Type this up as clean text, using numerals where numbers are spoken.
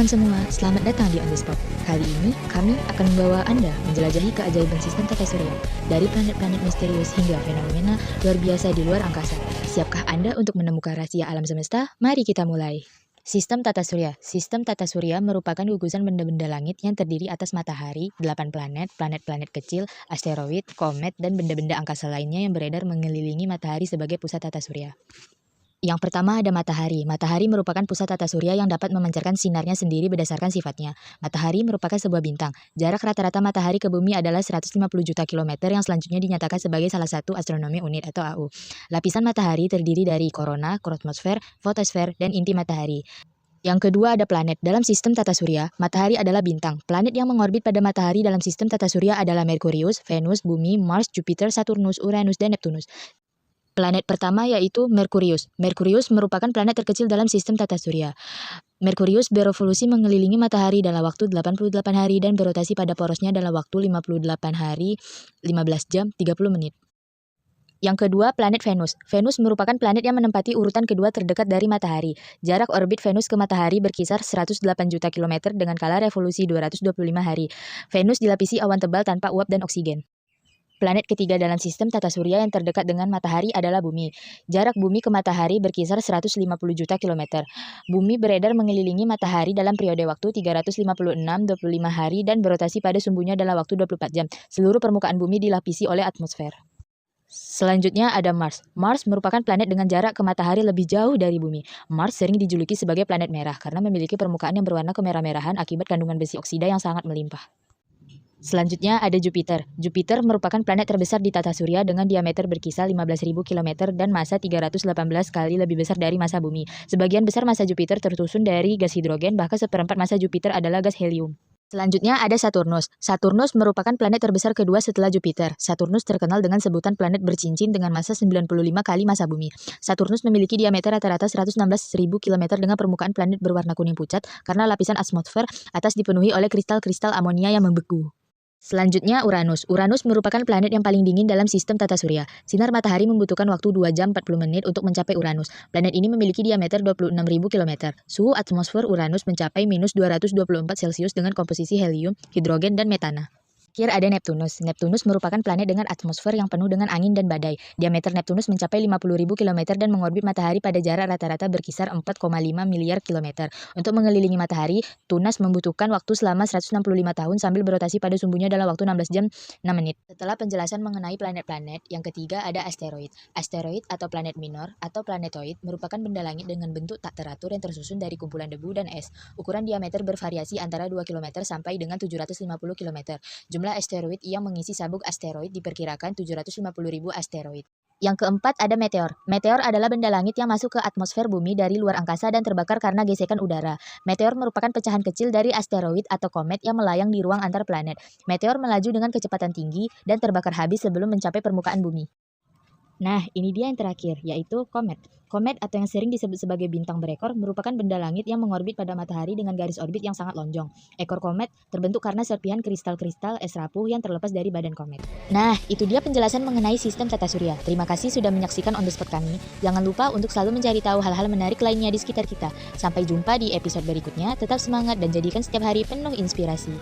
semua, selamat datang di On The Spot. Kali ini, kami akan membawa Anda menjelajahi keajaiban sistem tata surya, dari planet-planet misterius hingga fenomena luar biasa di luar angkasa. Siapkah Anda untuk menemukan rahasia alam semesta? Mari kita mulai. Sistem tata surya. Sistem tata surya merupakan gugusan benda-benda langit yang terdiri atas matahari, 8 planet, planet-planet kecil, asteroid, komet, dan benda-benda angkasa lainnya yang beredar mengelilingi matahari sebagai pusat tata surya. Yang pertama ada matahari. Matahari merupakan pusat tata surya yang dapat memancarkan sinarnya sendiri berdasarkan sifatnya. Matahari merupakan sebuah bintang. Jarak rata-rata matahari ke bumi adalah 150 juta kilometer yang selanjutnya dinyatakan sebagai salah satu astronomi unit atau AU. Lapisan matahari terdiri dari korona, kronosfer, fotosfer, dan inti matahari. Yang kedua ada planet. Dalam sistem tata surya, matahari adalah bintang. Planet yang mengorbit pada matahari dalam sistem tata surya adalah Merkurius, Venus, Bumi, Mars, Jupiter, Saturnus, Uranus, dan Neptunus. Planet pertama yaitu Merkurius. Merkurius merupakan planet terkecil dalam sistem tata surya. Merkurius berevolusi mengelilingi matahari dalam waktu 88 hari dan berotasi pada porosnya dalam waktu 58 hari, 15 jam, 30 menit. Yang kedua, planet Venus. Venus merupakan planet yang menempati urutan kedua terdekat dari matahari. Jarak orbit Venus ke matahari berkisar 108 juta kilometer dengan skala revolusi 225 hari. Venus dilapisi awan tebal tanpa uap dan oksigen. Planet ketiga dalam sistem tata surya yang terdekat dengan matahari adalah Bumi. Jarak Bumi ke matahari berkisar 150 juta kilometer. Bumi beredar mengelilingi matahari dalam periode waktu 356-25 hari dan berotasi pada sumbunya dalam waktu 24 jam. Seluruh permukaan Bumi dilapisi oleh atmosfer. Selanjutnya ada Mars. Mars merupakan planet dengan jarak ke matahari lebih jauh dari Bumi. Mars sering dijuluki sebagai planet merah karena memiliki permukaan yang berwarna kemerah-merahan akibat kandungan besi oksida yang sangat melimpah. Selanjutnya ada Jupiter. Jupiter merupakan planet terbesar di tata surya dengan diameter berkisar 15.000 km dan massa 318 kali lebih besar dari massa Bumi. Sebagian besar massa Jupiter tersusun dari gas hidrogen, bahkan seperempat massa Jupiter adalah gas helium. Selanjutnya ada Saturnus. Saturnus merupakan planet terbesar kedua setelah Jupiter. Saturnus terkenal dengan sebutan planet bercincin dengan massa 95 kali massa Bumi. Saturnus memiliki diameter rata-rata 116.000 km dengan permukaan planet berwarna kuning pucat karena lapisan atmosfer atas dipenuhi oleh kristal-kristal amonia yang membeku. Selanjutnya Uranus. Uranus merupakan planet yang paling dingin dalam sistem tata surya. Sinar matahari membutuhkan waktu 2 jam 40 menit untuk mencapai Uranus. Planet ini memiliki diameter 26.000 km. Suhu atmosfer Uranus mencapai minus 224 Celcius dengan komposisi helium, hidrogen, dan metana. Terakhir ada Neptunus. Neptunus merupakan planet dengan atmosfer yang penuh dengan angin dan badai. Diameter Neptunus mencapai 50.000 km dan mengorbit matahari pada jarak rata-rata berkisar 4,5 miliar kilometer. Untuk mengelilingi matahari, Tunas membutuhkan waktu selama 165 tahun sambil berotasi pada sumbunya dalam waktu 16 jam 6 menit. Setelah penjelasan mengenai planet-planet, yang ketiga ada asteroid. Asteroid atau planet minor atau planetoid merupakan benda langit dengan bentuk tak teratur yang tersusun dari kumpulan debu dan es. Ukuran diameter bervariasi antara 2 km sampai dengan 750 km. Jumlah asteroid yang mengisi sabuk asteroid diperkirakan 750.000 asteroid. Yang keempat ada meteor. Meteor adalah benda langit yang masuk ke atmosfer bumi dari luar angkasa dan terbakar karena gesekan udara. Meteor merupakan pecahan kecil dari asteroid atau komet yang melayang di ruang antar planet. Meteor melaju dengan kecepatan tinggi dan terbakar habis sebelum mencapai permukaan bumi. Nah, ini dia yang terakhir, yaitu komet. Komet atau yang sering disebut sebagai bintang berekor merupakan benda langit yang mengorbit pada matahari dengan garis orbit yang sangat lonjong. Ekor komet terbentuk karena serpihan kristal-kristal es rapuh yang terlepas dari badan komet. Nah, itu dia penjelasan mengenai sistem tata surya. Terima kasih sudah menyaksikan On The Spot kami. Jangan lupa untuk selalu mencari tahu hal-hal menarik lainnya di sekitar kita. Sampai jumpa di episode berikutnya. Tetap semangat dan jadikan setiap hari penuh inspirasi.